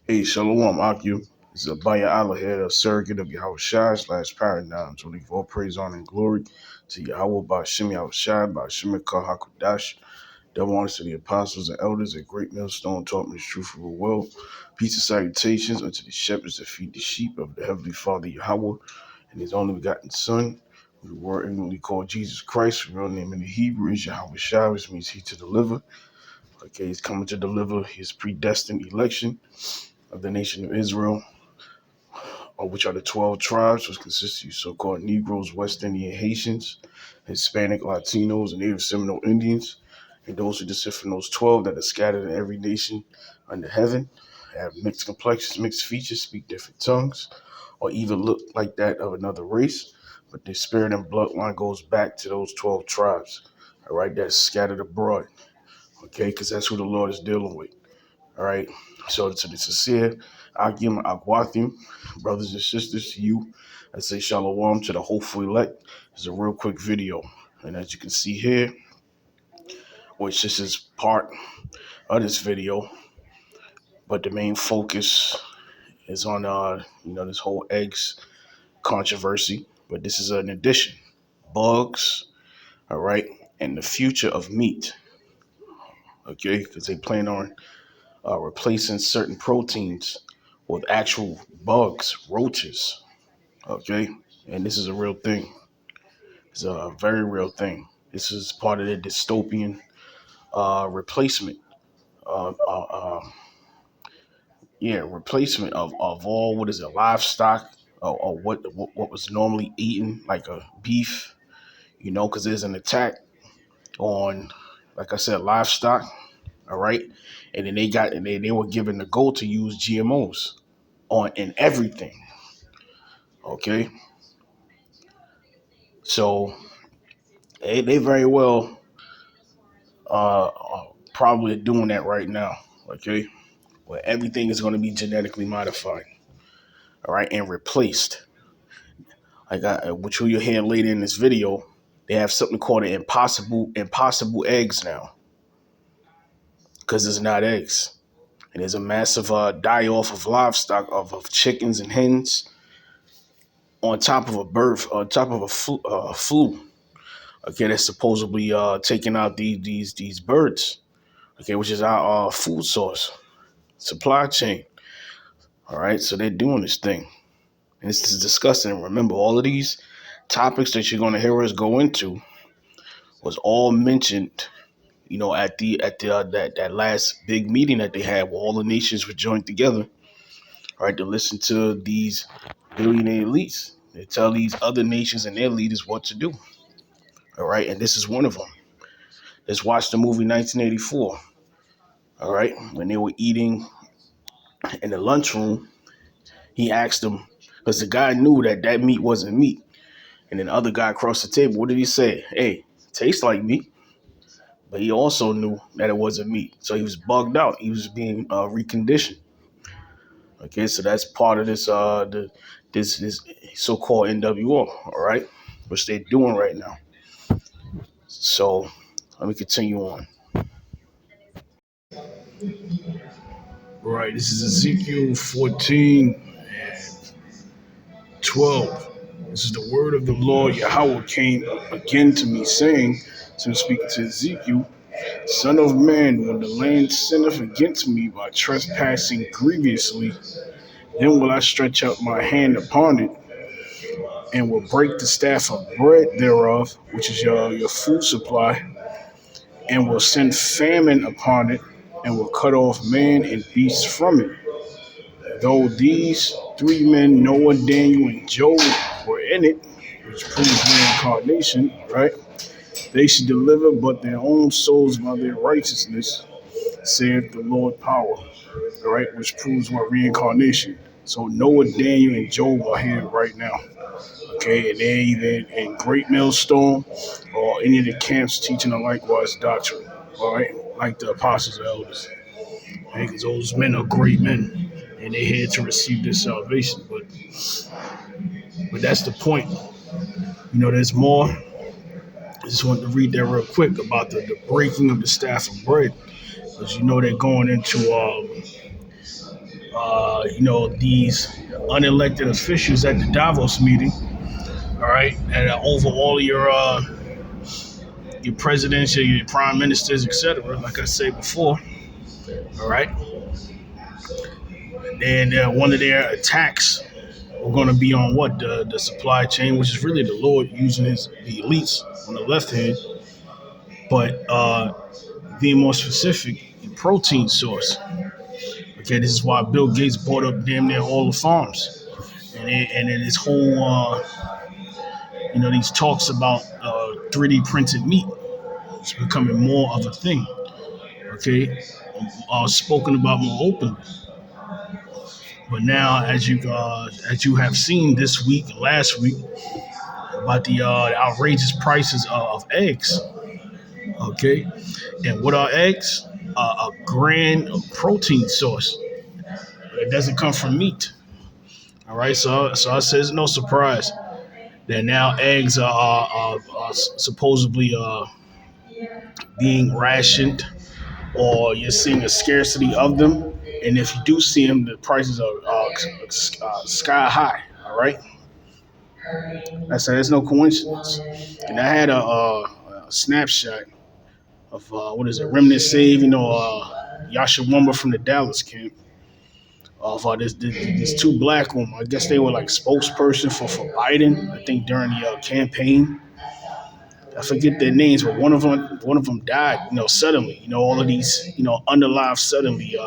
Hey, Shalom, Akim. This is Abaya Allah here, a surrogate of Yahawashi / paradigm. So leave all praise, honor, and glory to Yahawah, BAHASHAM, Yahawashi, BAHASHAM, HaKadosh. Double honors to the apostles and elders at Greatmillstone, taught me the truth of the world. Peace and salutations unto the shepherds that feed the sheep of the Heavenly Father Yahawah and His only begotten Son, who the word ignorantly called Jesus Christ. The real name in the Hebrew is Yahawashi, which means He to deliver. Okay, He's coming to deliver His predestined election of the nation of Israel, which are the 12 tribes, which consist of so-called Negroes, West Indian Haitians, Hispanic, Latinos, and Native Seminole Indians, and those who descend from those 12 that are scattered in every nation under heaven, have mixed complexions, mixed features, speak different tongues, or even look like that of another race, but their spirit and bloodline goes back to those 12 tribes, all right, that's scattered abroad, okay, because that's who the Lord is dealing with. All right. So to the sincere, Akim Akwathim, brothers and sisters, to you, I say shalom to the hopeful elect. It's a real quick video. And as you can see here, which this is part of this video, but the main focus is on this whole eggs controversy. But this is an addition. Bugs, all right, and the future of meat. Okay, because they plan on replacing certain proteins with actual bugs, roaches. Okay, and this is a real thing. It's a very real thing. This is part of the dystopian replacement. Uh, uh, uh, replacement of all what is it, livestock, or what was normally eaten, like a beef. Because there's an attack on, like I said, livestock. All right, and then they were given the goal to use GMOs on in everything. Okay, so they very well probably doing that right now. Okay, where everything is going to be genetically modified. All right, and replaced. Which you'll hear later in this video. They have something called an impossible eggs now, because it's not eggs, and there's a massive die off of livestock of chickens and hens on top of a birth, on top of a flu. Okay, that's supposedly taking out these birds. Okay, which is our food source, supply chain. All right, so they're doing this thing, and this is disgusting. Remember, all of these topics that you're going to hear us go into was all mentioned, at that last big meeting that they had, where all the nations were joined together, all right, to listen to these billionaire elites. They tell these other nations and their leaders what to do. All right, and this is one of them. Let's watch the movie 1984. All right, when they were eating in the lunchroom, he asked them, because the guy knew that meat wasn't meat. And then the other guy across the table, what did he say? Hey, tastes like meat. But he also knew that it wasn't meat. So he was bugged out. He was being reconditioned. Okay, so that's part of this so-called NWO, all right, which they're doing right now. So let me continue on. Right, this is Ezekiel 14:12. This is the word of the Lord. Yahawah came again to me, saying, to speaking to Ezekiel, Son of man, when the land sinneth against me by trespassing grievously, then will I stretch out my hand upon it, and will break the staff of bread thereof, which is your food supply, and will send famine upon it, and will cut off man and beast from it. Though these three men, Noah, Daniel, and Job, were in it, which proves reincarnation, right? They should deliver but their own souls by their righteousness, saith the Lord power, all right, which proves what reincarnation. So Noah, Daniel, and Job are here right now. Okay, and they're either in Greatmillstone or any of the camps teaching a likewise doctrine. All right, like the apostles and elders. Okay, because those men are great men, and they're here to receive this salvation. But that's the point. There's more. I just wanted to read that real quick about the breaking of the staff of bread, because they're going into these unelected officials at the Davos meeting, all right, and over all your presidents, your prime ministers, etc. Like I said before, all right, and one of their attacks are going to be on what the supply chain, which is really the Lord using the elites on the left hand, but being more specific, the protein source. Okay, this is why Bill Gates bought up damn near all the farms, and then this whole these talks about 3D printed meat is becoming more of a thing. Okay, spoken about more openly. But now, as you have seen this week, last week, about the outrageous prices of eggs. Okay, and what are eggs? A grand protein source. It doesn't come from meat. All right, so I said it's no surprise that now eggs are supposedly being rationed, or you're seeing a scarcity of them. And if you do see them, the prices are sky high. All right, I said it's no coincidence. And I had a snapshot of what is it, Remnant Save, Yahawah from the Dallas camp. Of this two black women. I guess they were like spokesperson for Biden. I think during the campaign. I forget their names, but one of them died. Suddenly. All of these underlive suddenly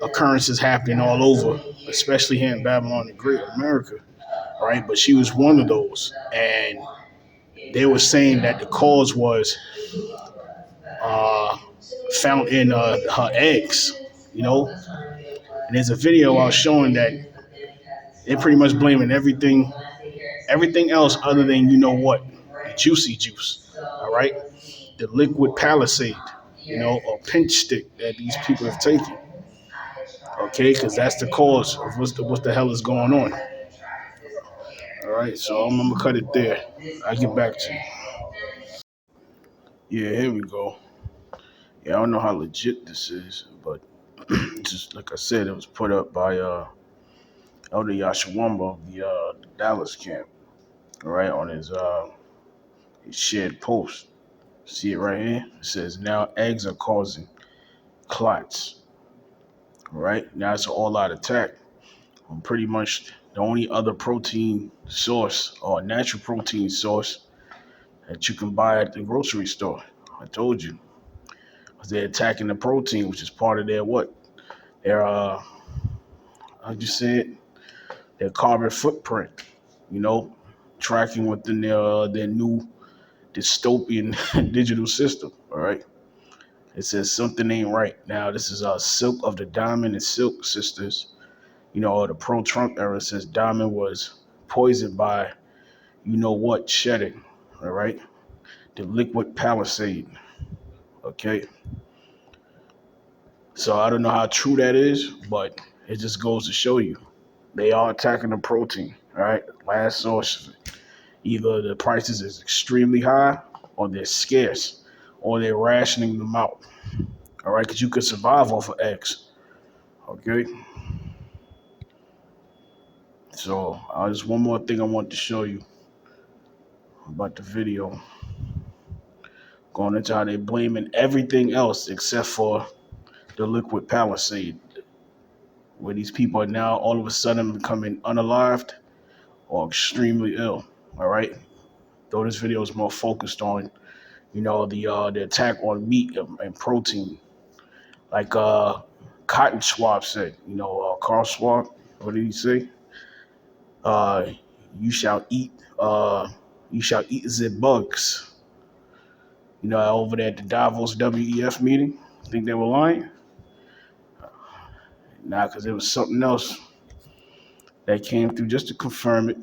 occurrences happening all over, especially here in Babylon the Great, America. Right, but she was one of those, and they were saying that the cause was uh, found in her eggs. You know, and there's a video I was showing that they're pretty much blaming everything else other than the juicy juice. All right, the liquid palisade, or pinch stick that these people have taken. Okay, because that's the cause of what the hell is going on. All right, so I'm gonna cut it there. I'll get back to you. Yeah, here we go. Yeah, I don't know how legit this is, but just like I said, it was put up by Elder Yahawah of the Dallas camp. All right, on his shared post. See it right here? It says now eggs are causing clots. All right, now it's an all-out attack on pretty much the only other protein source or natural protein source that you can buy at the grocery store. I told you, because they're attacking the protein, which is part of their what? Their how'd you say it? Their carbon footprint. You know, tracking within their new dystopian digital system. All right. It says something ain't right. Now, this is Silk of the Diamond and Silk sisters. The pro-Trump era says Diamond was poisoned by, what, shedding. All right. The liquid palisade. Okay. So I don't know how true that is, but it just goes to show you they are attacking the protein. All right. Last source. Either the prices is extremely high, or they're scarce, or they're rationing them out. All right, because you could survive off of eggs. Okay. So just one more thing I want to show you about the video. Going into how they're blaming everything else except for the liquid palisade, where these people are now all of a sudden becoming unalived or extremely ill. All right. Though this video is more focused on, the attack on meat and protein, like Cotton Swab said. Carl Schwab. What did he say? Uh, you shall eat. You shall eat the bugs. Over there at the Davos WEF meeting. Think they were lying? Nah, because there was something else that came through just to confirm it.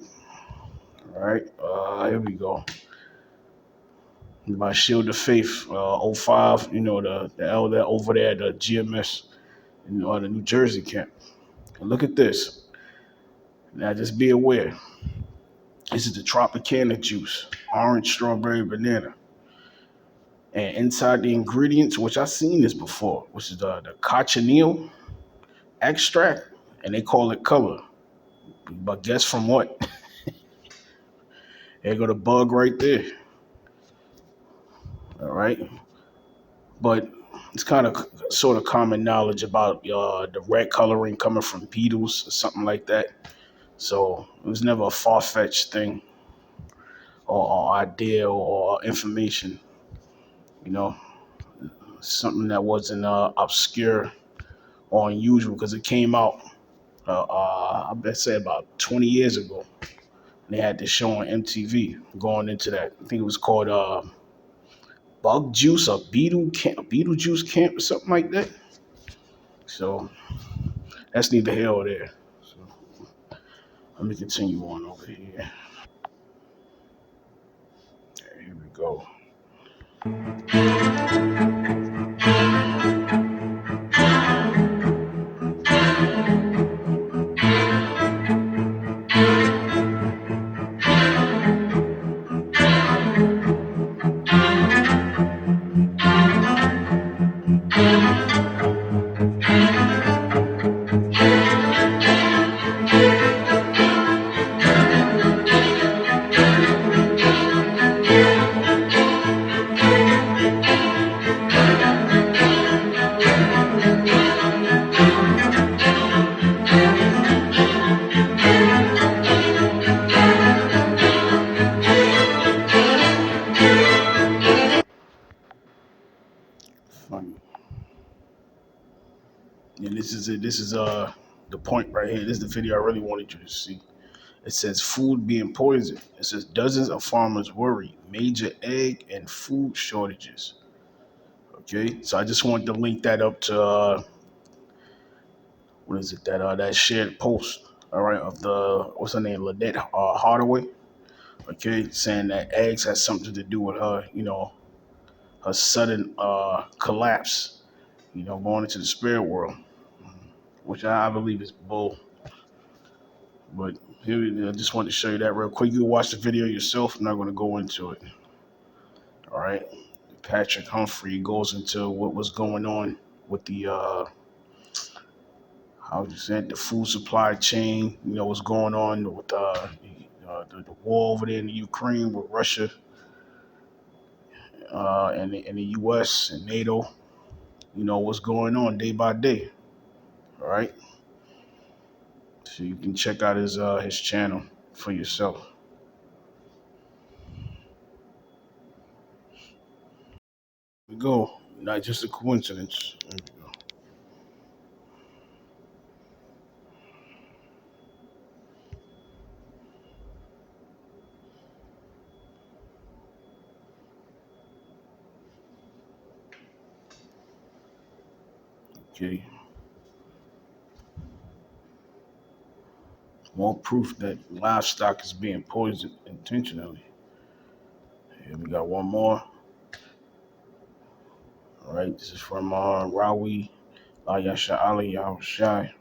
All right, here we go. By Shield of Faith, 05, the elder over there at the GMS, the New Jersey camp. And look at this. Now, just be aware. This is the Tropicana juice, orange, strawberry, banana. And inside the ingredients, which I've seen this before, which is the cochineal extract, and they call it color. But guess from what? There go the bug right there. All right. But it's kind of sort of common knowledge about the red coloring coming from beetles or something like that. So it was never a far-fetched thing or idea or information, you know, something that wasn't obscure or unusual because it came out, I bet say about 20 years ago. They had this show on MTV going into that. I think it was called Bug Juice or Beetle Juice Camp or something like that. So that's neither here or there. So let me continue on over here. Here we go. Funny. And this is it. This is the point right here. This is the video I really wanted you to see. It says food being poisoned. It says dozens of farmers worry major egg and food shortages. Okay, so I just wanted to link that up to what is it that shared post. All right, of the what's her name, Lynette Hardaway. Okay, saying that eggs has something to do with her, her sudden collapse, going into the spirit world, which I believe is bull. But here, I just wanted to show you that real quick. You can watch the video yourself. I'm not going to go into it. All right. Patrick Humphrey goes into what was going on with the, how would you say it, the food supply chain. What's going on with the war over there in the Ukraine with Russia and the U.S. and NATO. What's going on day by day. All right. So you can check out his channel for yourself. Here we go. Not just a coincidence. There we go. Okay. More proof that livestock is being poisoned intentionally. Here we got one more. All right, this is from Rawi Ayasha Ali Yahawashi.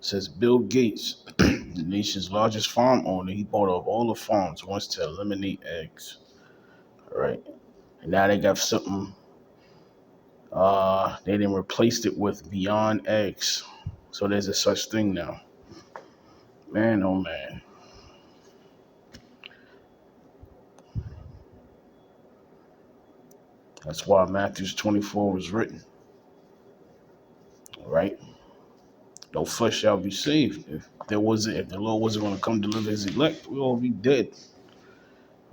Says Bill Gates, the nation's largest farm owner, he bought up all the farms, wants to eliminate eggs. All right, and now they got something. They then replaced it with Beyond Eggs. So there's a such thing now. Man, oh man. That's why Matthew 24 was written. All right. No flesh shall be saved. If the Lord wasn't going to come deliver his elect, we'd all be dead.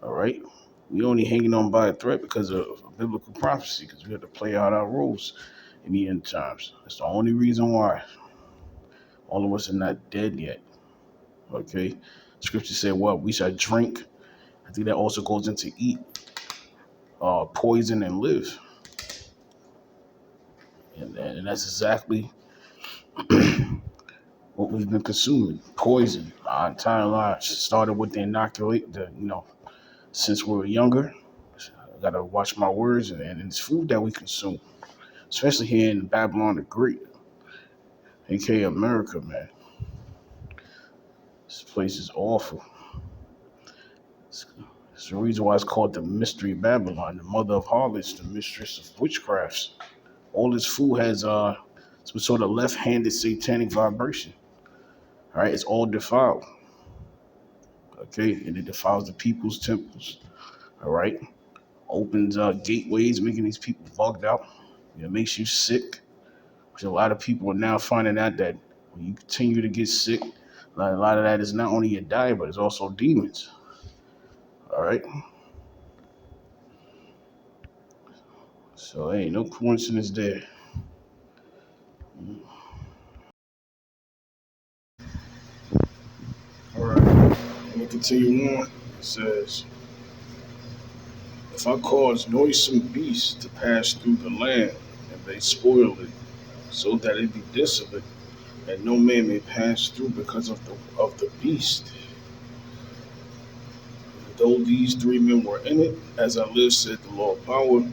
All right. We only hanging on by a thread because of biblical prophecy, because we have to play out our roles in the end times. That's the only reason why all of us are not dead yet. Okay. Scripture said, well, we shall drink. I think that also goes into eat poison and live. And that's exactly what we've been consuming. Poison our entire lives. Started with the inoculate, since we were younger. I gotta watch my words, and it's food that we consume, especially here in Babylon the Great, aka America, man. This place is awful. It's It's the reason why it's called the Mystery Babylon, the mother of harlots, the mistress of witchcrafts. All this food has some sort of left-handed satanic vibration. All right, it's all defiled. Okay, and it defiles the people's temples. All right, opens gateways, making these people bugged out. It makes you sick. Which a lot of people are now finding out that when you continue to get sick, a lot of that is not only your diet, but it's also demons. All right, so ain't no coincidence there. All right, let me continue on. It says, if I cause noisome beasts to pass through the land, and they spoil it, so that it be desolate, and no man may pass through because of the beast. Though these three men were in it, as I live, said the Lord power,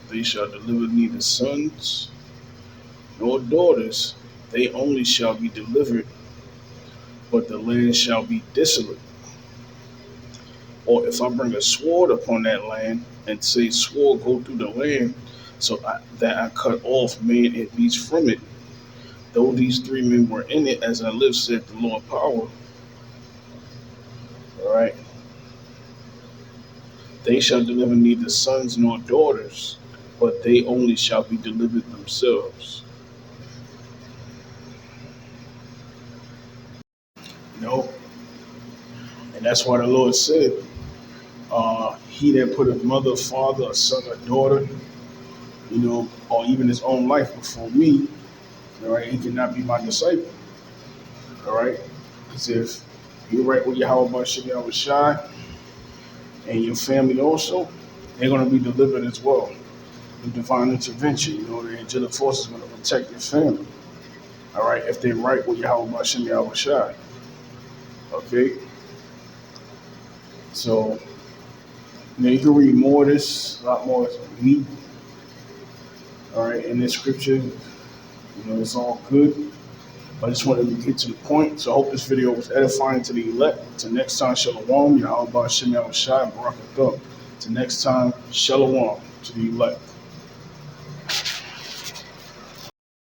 they shall deliver neither sons nor daughters, they only shall be delivered, but the land shall be desolate. Or if I bring a sword upon that land, and say, sword, go through the land, that I cut off man and beast from it, though these three men were in it, as I live, said the Lord power, all right, they shall deliver neither sons nor daughters, but they only shall be delivered themselves. You know, and that's why the Lord said, he that put a mother, father, a son, or daughter, or even his own life before me, all right, he cannot be my disciple. All right. Because if you're right with Yahawashi, Yahawashi, and your family also, they're going to be delivered as well. The divine intervention, the angelic force is going to protect your family. All right, if they're right with Yahawashi, Yahawashi. Okay. So, you can read more of this, a lot more me. All right, in this scripture, it's all good. I just wanted to get to the point. So I hope this video was edifying to the elect. Till next time, Shalom. Yahawah, Shem Yahawashi, Barakathah. Till next time, Shalom to the elect.